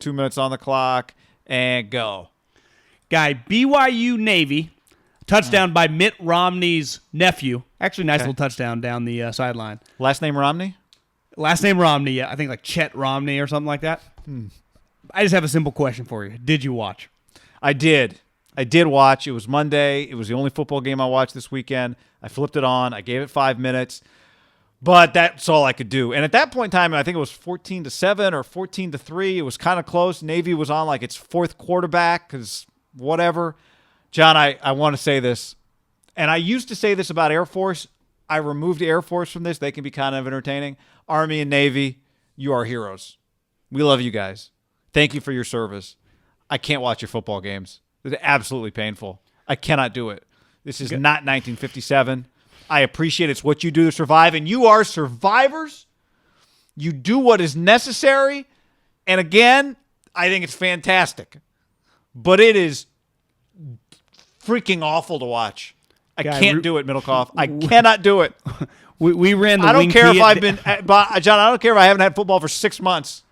2 minutes on the clock, and go. Guy, BYU Navy, touchdown by Mitt Romney's nephew. Actually, nice little touchdown down the sideline. Last name Romney? Last name Romney, yeah. I think like Chet Romney or something like that. I just have a simple question for you. Did you watch? I did watch. It was Monday. It was the only football game I watched this weekend. I flipped it on. I gave it 5 minutes. But that's all I could do. And at that point in time, I think it was 14-7 or 14-3. It was kind of close. Navy was on like its fourth quarterback because whatever. John, I want to say this. And I used to say this about Air Force. I removed Air Force from this. They can be kind of entertaining. Army and Navy, you are heroes. We love you guys. Thank you for your service. I can't watch your football games. It's absolutely painful. I cannot do it. This is not 1957. I appreciate it's what you do to survive, and you are survivors. You do what is necessary, and again, I think it's fantastic. But it is freaking awful to watch. I can't do it, Middlecoff. I cannot do it. We ran the I don't wing care tee if I've been, John, I don't care if I haven't had football for 6 months.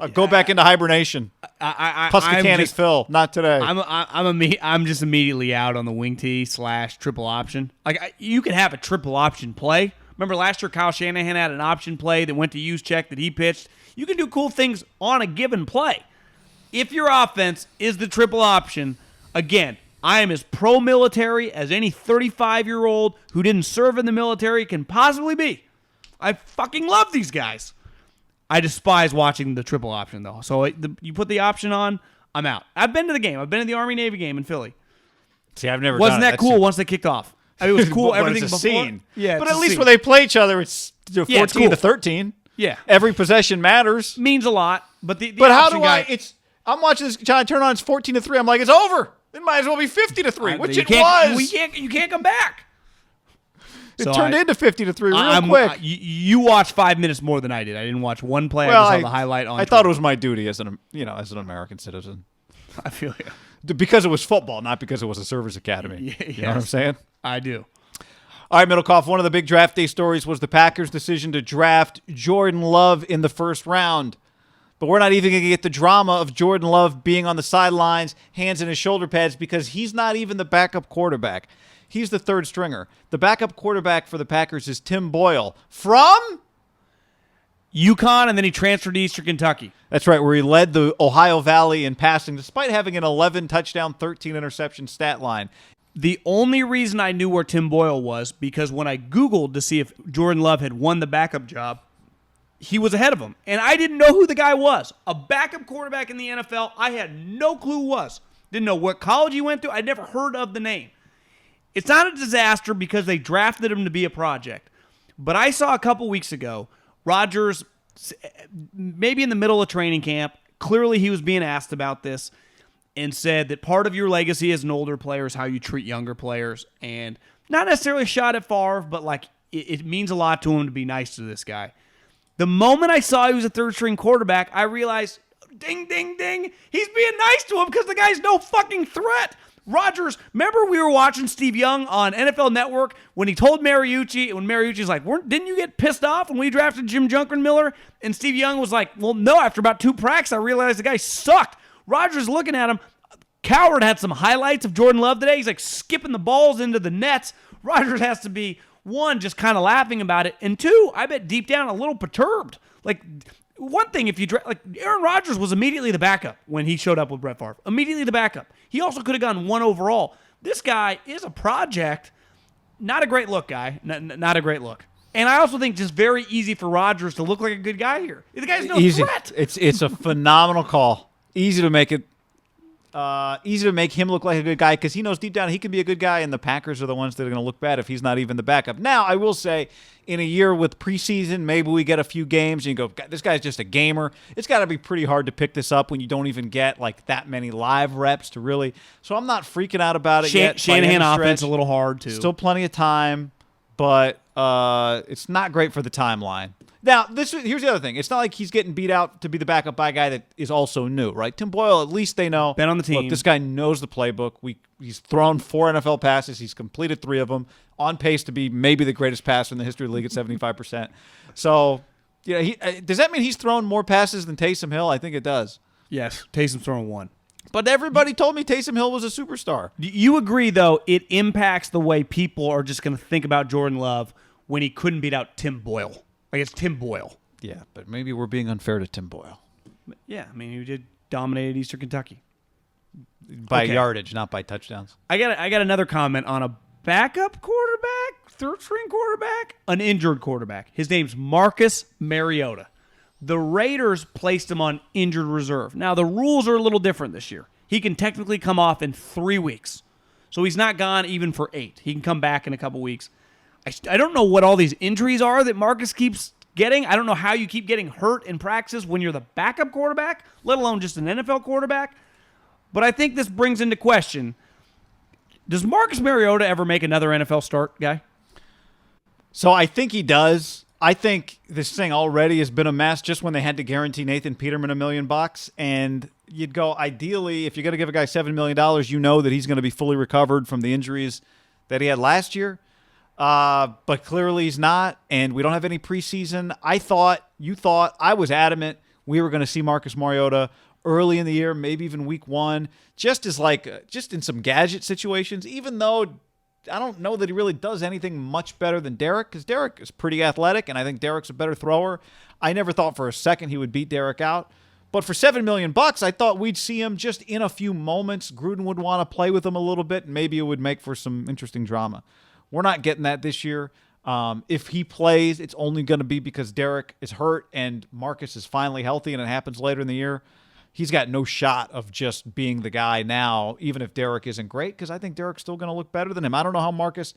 I'll go back into hibernation. Puscatanis Phil, not today. I'm just immediately out on the wing tee / triple option. Like you can have a triple option play. Remember last year, Kyle Shanahan had an option play that went to use check that he pitched. You can do cool things on a given play. If your offense is the triple option, again, I am as pro-military as any 35-year-old who didn't serve in the military can possibly be. I fucking love these guys. I despise watching the triple option, though. So you put the option on, I'm out. I've been to the game. I've been to the Army-Navy game in Philly. See, I've never Wasn't done that cool once they kicked off? I mean, it was cool. Everything it's a before. Scene. Yeah, but at least when they play each other, it's 14-13. Yeah. Every possession matters. Means a lot. But but how do I'm watching this, John, turn on, it's 14-3. I'm like, it's over. It might as well be 50-3, which it was. You can't come back. It turned into 50-3 real quick. You watched 5 minutes more than I did. I didn't watch one play. I just saw the highlight on I thought it was my duty as an American citizen. I feel you. Because it was football, not because it was a service academy. You know what I'm saying? I do. All right, Middlecoff, one of the big draft day stories was the Packers' decision to draft Jordan Love in the first round. But we're not even going to get the drama of Jordan Love being on the sidelines, hands in his shoulder pads, because he's not even the backup quarterback. He's the third stringer. The backup quarterback for the Packers is Tim Boyle from UConn, and then he transferred to Eastern Kentucky. That's right, where he led the Ohio Valley in passing, despite having an 11-touchdown, 13-interception stat line. The only reason I knew where Tim Boyle was, because when I Googled to see if Jordan Love had won the backup job, he was ahead of him. And I didn't know who the guy was. A backup quarterback in the NFL, I had no clue who was. Didn't know what college he went to. I'd never heard of the name. It's not a disaster because they drafted him to be a project. But I saw a couple weeks ago, Rodgers, maybe in the middle of training camp, clearly he was being asked about this, and said that part of your legacy as an older player is how you treat younger players. And not necessarily a shot at Favre, but like it means a lot to him to be nice to this guy. The moment I saw he was a third-string quarterback, I realized, ding, ding, ding, he's being nice to him because the guy's no fucking threat. Rodgers, remember we were watching Steve Young on NFL Network when he told Mariucci, when Mariucci's like, didn't you get pissed off when we drafted Jim Junkenmiller? And Steve Young was like, well, no, after about 2 practices, I realized the guy sucked. Rodgers looking at him. Coward had some highlights of Jordan Love today. He's like skipping the balls into the nets. Rodgers has to be, one, just kind of laughing about it, and two, I bet deep down a little perturbed. Like, one thing, if you like Aaron Rodgers was immediately the backup when he showed up with Brett Favre. Immediately the backup. He also could have gone 1 overall. This guy is a project. Not a great look, guy. Not a great look. And I also think just very easy for Rodgers to look like a good guy here. The guy's no threat. It's a phenomenal call. Easy to make it. Easy to make him look like a good guy because he knows deep down he can be a good guy, and the Packers are the ones that are going to look bad if he's not even the backup. Now, I will say, in a year with preseason, maybe we get a few games and you go, this guy's just a gamer. It's got to be pretty hard to pick this up when you don't even get like that many live reps to really. So I'm not freaking out about it yet. Shanahan offense a little hard too. Still plenty of time, but it's not great for the timeline. Now, here's the other thing. It's not like he's getting beat out to be the backup by a guy that is also new, right? Tim Boyle, at least they know. Been on the team. Look, this guy knows the playbook. He's thrown 4 NFL passes. He's completed 3 of them. On pace to be maybe the greatest passer in the history of the league at 75%. So, does that mean he's thrown more passes than Taysom Hill? I think it does. Yes, Taysom's throwing 1. But everybody told me Taysom Hill was a superstar. You agree, though, it impacts the way people are just going to think about Jordan Love when he couldn't beat out Tim Boyle. Like, it's Tim Boyle. Yeah, but maybe we're being unfair to Tim Boyle. Yeah, I mean, he did dominate Eastern Kentucky. By yardage, not by touchdowns. I got another comment on a backup quarterback, third-string quarterback, an injured quarterback. His name's Marcus Mariota. The Raiders placed him on injured reserve. Now, the rules are a little different this year. He can technically come off in 3 weeks. So he's not gone even for 8. He can come back in a couple weeks. I don't know what all these injuries are that Marcus keeps getting. I don't know how you keep getting hurt in practice when you're the backup quarterback, let alone just an NFL quarterback. But I think this brings into question, does Marcus Mariota ever make another NFL start, Guy? So I think he does. I think this thing already has been a mess just when they had to guarantee Nathan Peterman $1 million. And you'd go, ideally, if you're going to give a guy $7 million, you know that he's going to be fully recovered from the injuries that he had last year. But clearly he's not, and we don't have any preseason. I was adamant we were going to see Marcus Mariota early in the year, maybe even week 1, just in some gadget situations, even though I don't know that he really does anything much better than Derek, because Derek is pretty athletic, and I think Derek's a better thrower. I never thought for a second he would beat Derek out. But for $7 million, I thought we'd see him just in a few moments. Gruden would want to play with him a little bit, and maybe it would make for some interesting drama. We're not getting that this year. If he plays, it's only going to be because Derek is hurt and Marcus is finally healthy, and it happens later in the year. He's got no shot of just being the guy now, even if Derek isn't great, because I think Derek's still going to look better than him. I don't know how Marcus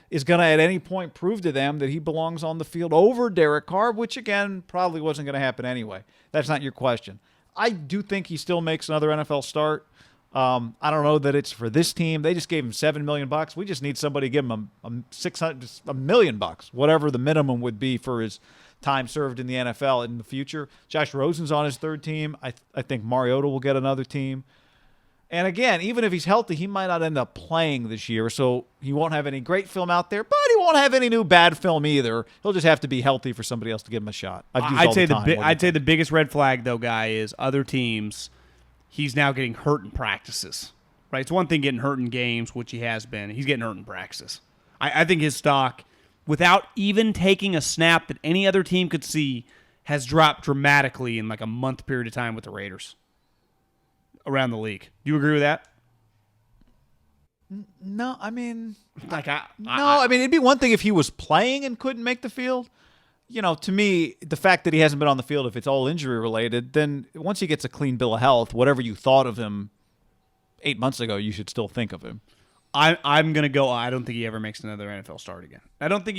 is going to at any point prove to them that he belongs on the field over Derek Carr, which, again, probably wasn't going to happen anyway. That's not your question. I do think he still makes another NFL start. I don't know that it's for this team. They just gave him $7 million. We just need somebody to give him $1 million, whatever the minimum would be for his time served in the NFL in the future. Josh Rosen's on his 3rd team. I think Mariota will get another team. And again, even if he's healthy, he might not end up playing this year, so he won't have any great film out there, but he won't have any new bad film either. He'll just have to be healthy for somebody else to give him a shot. I'd say the biggest red flag, though, Guy, is other teams. He's now getting hurt in practices. Right? It's one thing getting hurt in games, which he has been. He's getting hurt in practices. I think his stock, without even taking a snap that any other team could see, has dropped dramatically in like a month period of time with the Raiders around the league. Do you agree with that? No, I mean, it'd be one thing if he was playing and couldn't make the field. You know, to me, the fact that he hasn't been on the field, if it's all injury related, then once he gets a clean bill of health, whatever you thought of him 8 months ago, you should still think of him. I'm going to go, I don't think he ever makes another NFL start again. I don't think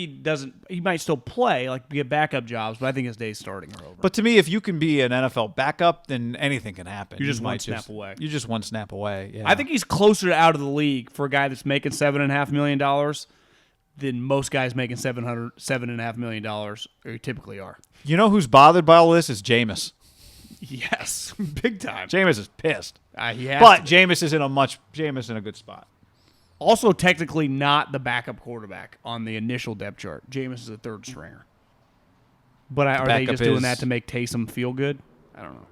he might still play, like get backup jobs, but I think his days starting are over. But to me, if you can be an NFL backup, then anything can happen. You're just one snap away. You're just one snap away, yeah. I think he's closer to out of the league for a guy that's making $7.5 million than most guys making $7.5 million typically are. You know who's bothered by all this is Jameis. Yes, big time. Jameis is pissed. Jameis is in a good spot. Also, technically not the backup quarterback on the initial depth chart. Jameis is a 3rd stringer. But are they just doing that to make Taysom feel good? I don't know.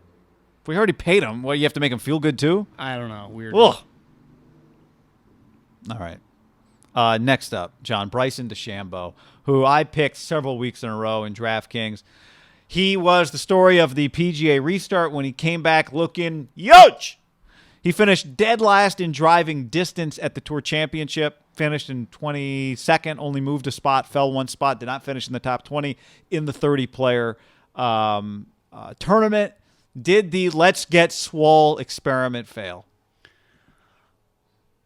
If we already paid him, you have to make him feel good too? I don't know. Weird. Ugh. All right. Next up, Did Bryson DeChambeau, who I picked several weeks in a row in DraftKings. He was the story of the PGA restart when he came back looking huge. He finished dead last in driving distance at the Tour Championship, finished in 22nd, only moved a spot, fell one spot, did not finish in the top 20 in the 30-player tournament. Did the Let's Get Swole experiment fail?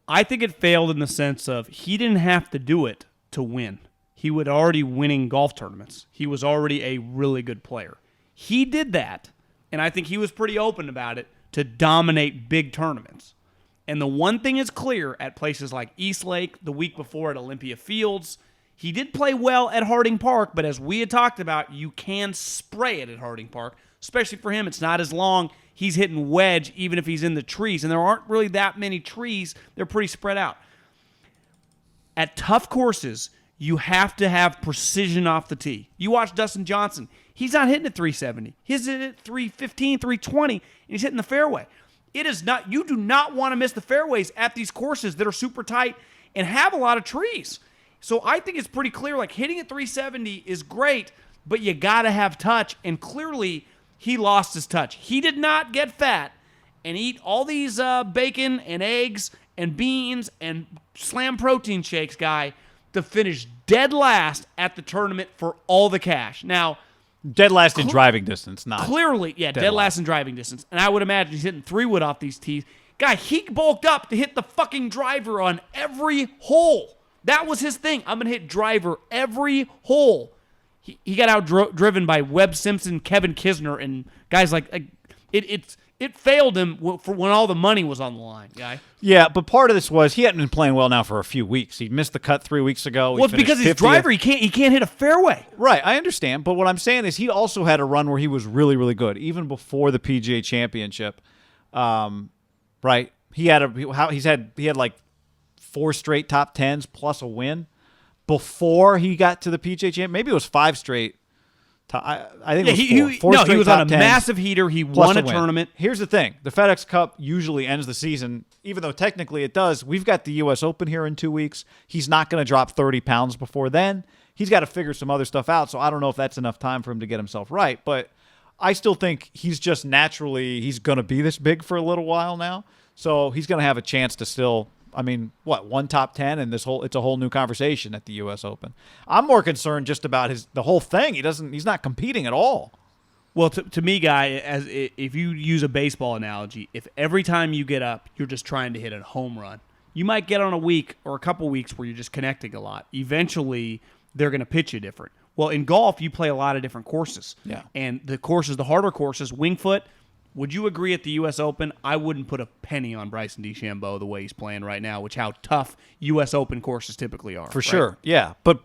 I think it failed in the sense of he didn't have to do it to win. He was already winning golf tournaments. He was already a really good player. He did that, and I think he was pretty open about it, to dominate big tournaments. And the one thing is clear at places like East Lake, the week before at Olympia Fields, he did play well at Harding Park, but as we had talked about, you can spray it at Harding Park, especially for him. It's not as long. He's hitting wedge even if he's in the trees, and there aren't really that many trees. They're pretty spread out. At tough courses, you have to have precision off the tee. You watch Dustin Johnson. He's not hitting at 370. He's hitting at 315, 320, and he's hitting the fairway. It is not. You do not want to miss the fairways at these courses that are super tight and have a lot of trees. So I think it's pretty clear, like hitting at 370 is great, but you got to have touch, and clearly he lost his touch. He did not get fat and eat all these bacon and eggs and beans and slam protein shakes, guy, to finish dead last at the tournament for all the cash. Now, dead last in driving distance, not clearly, yeah, dead last in driving distance. And I would imagine he's hitting 3-wood off these tees. Guy, he bulked up to hit the fucking driver on every hole. That was his thing. I'm going to hit driver every hole. He got out-driven by Webb Simpson, Kevin Kisner, and guys like it failed him for when all the money was on the line, guy. Yeah, but part of this was he hadn't been playing well now for a few weeks. He missed the cut 3 weeks ago. Well, it's because his driver, he can't hit a fairway. Right, I understand. But what I'm saying is he also had a run where he was really, really good, even before the PGA Championship. Right, he had like 4 straight top 10s plus a win before he got to the PGA Championship. Maybe it was 5 straight. I think it was 4. He was on a massive heater. He won a tournament. Here's the thing. The FedEx Cup usually ends the season, even though technically it does. We've got the U.S. Open here in 2 weeks. He's not going to drop 30 pounds before then. He's got to figure some other stuff out, so I don't know if that's enough time for him to get himself right. But I still think he's just naturally, he's going to be this big for a little while now. So he's going to have a chance to still, I mean, one top 10 and it's a whole new conversation at the U.S. Open. I'm more concerned just about the whole thing. He's not competing at all. Well, to me, guy, if you use a baseball analogy, if every time you get up, you're just trying to hit a home run, you might get on a week or a couple weeks where you're just connecting a lot. Eventually, they're going to pitch you different. Well, in golf, you play a lot of different courses. Yeah. And the harder courses, Wingfoot, would you agree at the U.S. Open, I wouldn't put a penny on Bryson DeChambeau the way he's playing right now, which how tough U.S. Open courses typically are. For sure, yeah. But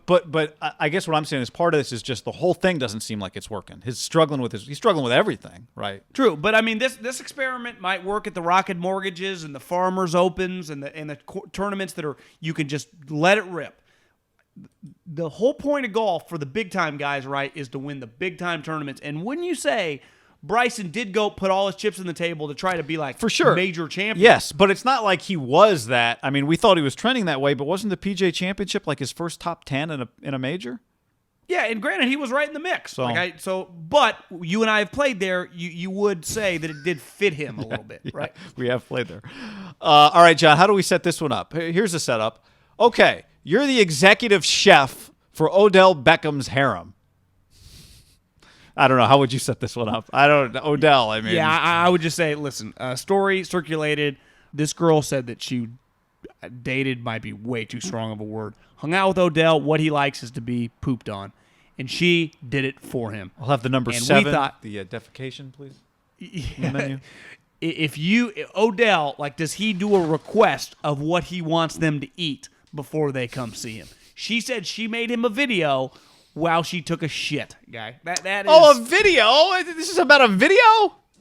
I guess what I'm saying is part of this is just the whole thing doesn't seem like it's working. He's struggling with everything, right? True, but I mean this experiment might work at the Rocket Mortgages and the Farmers Opens and the tournaments that are you can just let it rip. The whole point of golf for the big time guys, right, is to win the big time tournaments. And wouldn't you say Bryson did go put all his chips on the table to try to be like for sure major champion? Yes, but it's not like he was that. I mean, we thought he was trending that way, but wasn't the PGA Championship like his first top 10 in a major? Yeah, and granted, he was right in the mix. But you and I have played there. You would say that it did fit him a little bit, right? We have played there. All right, John, how do we set this one up? Here's the setup. Okay, you're the executive chef for Odell Beckham's harem. I don't know. How would you set this one up? I don't know. Odell, I mean. Yeah, I would just say, listen, story circulated. This girl said that she dated, might be way too strong of a word, hung out with Odell. What he likes is to be pooped on. And she did it for him. I'll have the number 7, the defecation, please. Yeah, menu. Odell, like, does he do a request of what he wants them to eat before they come see him? She said she made him a video while she took a shit, guy. That is. Oh, a video? This is about a video?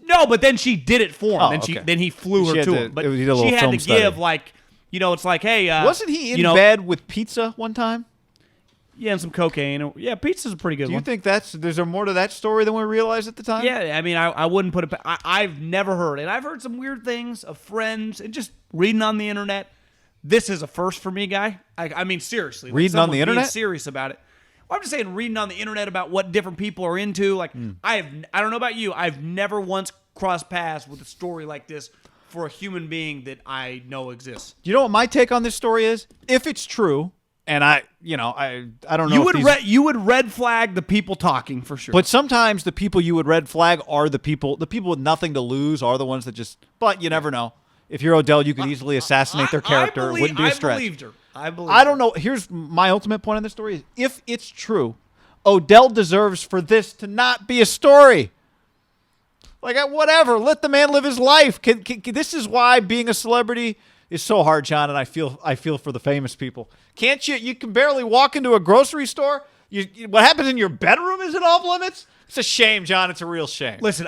No, but then she did it for him. Oh, then he flew her to him. But she had to give like, it's like, hey, wasn't he in bed with pizza one time? Yeah, and some cocaine. Yeah, pizza's a pretty good one. Do you think there's more to that story than we realized at the time? Yeah, I mean, I wouldn't put it. I've never heard it. I've heard some weird things of friends and just reading on the internet. This is a first for me, guy. I mean, seriously, reading on the internet, being serious about it. I'm just saying, reading on the internet about what different people are into. Like, I don't know about you. I've never once crossed paths with a story like this for a human being that I know exists. You know what my take on this story is? If it's true, and I don't know. You would red flag the people talking for sure. But sometimes the people you would red flag are the people with nothing to lose are the ones that just. But you never know. If you're Odell, you could easily assassinate their character. It wouldn't be a stretch. I believed her. I don't know. Here's my ultimate point on this story: is if it's true, Odell deserves for this to not be a story. Like, whatever, let the man live his life. This is why being a celebrity is so hard, John. And I feel for the famous people. Can't you? You can barely walk into a grocery store. What happens in your bedroom isn't off limits. It's a shame, John. It's a real shame. Listen,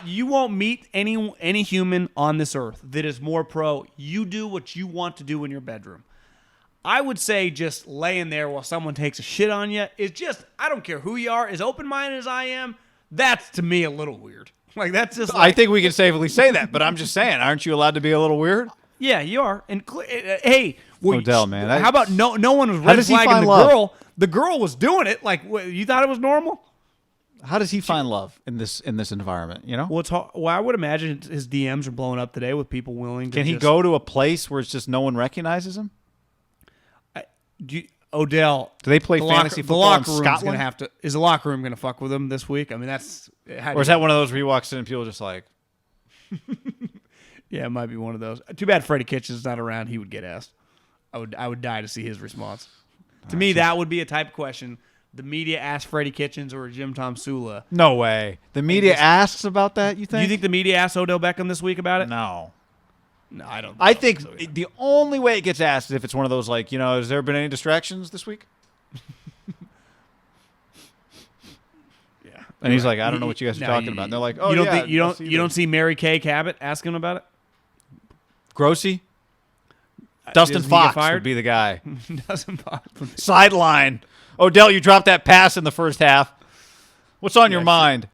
you won't meet any human on this earth that is more pro. You do what you want to do in your bedroom. I would say just laying there while someone takes a shit on you is just, I don't care who you are, as open-minded as I am, that's to me a little weird. Like, that's just like, I think we can safely say that, but I'm just saying, aren't you allowed to be a little weird? yeah, you are. And hey, Odell, man, how about no one was How red does he flagging find the love? girl? The girl was doing it. Like, you thought it was normal? How does he find love in this environment? You know, Well, it's hard. Well, I would imagine his DMs are blowing up today with people willing to. can he go to a place where it's just no one recognizes him? Odell? Do they play fantasy football in room's Scotland? Gonna have to. Is the locker room going to fuck with him this week? I mean, that's. Or is that one of those where he walks in and people are just like, Yeah, it might be one of those. Too bad Freddie Kitchens is not around. He would get asked. I would die to see his response. To me, that would be a type of question. The media asks Freddie Kitchens or Jim Tom Sula. no way. The media asks about that, you Do think? you think the media asked Odell Beckham this week about it? No. No, I don't. I think so either. the only way it gets asked is if it's one of those, like, has there been any distractions this week? Yeah. And he's like, I don't know what you guys are talking about. And they're like, oh, you don't yeah. think you don't see Mary Kay Cabot asking him about it? Grossi? Dustin Doesn't he get Fox fired? would be the guy. Doesn't bother. Sideline. Odell, you dropped that pass in the first half. What's on your mind?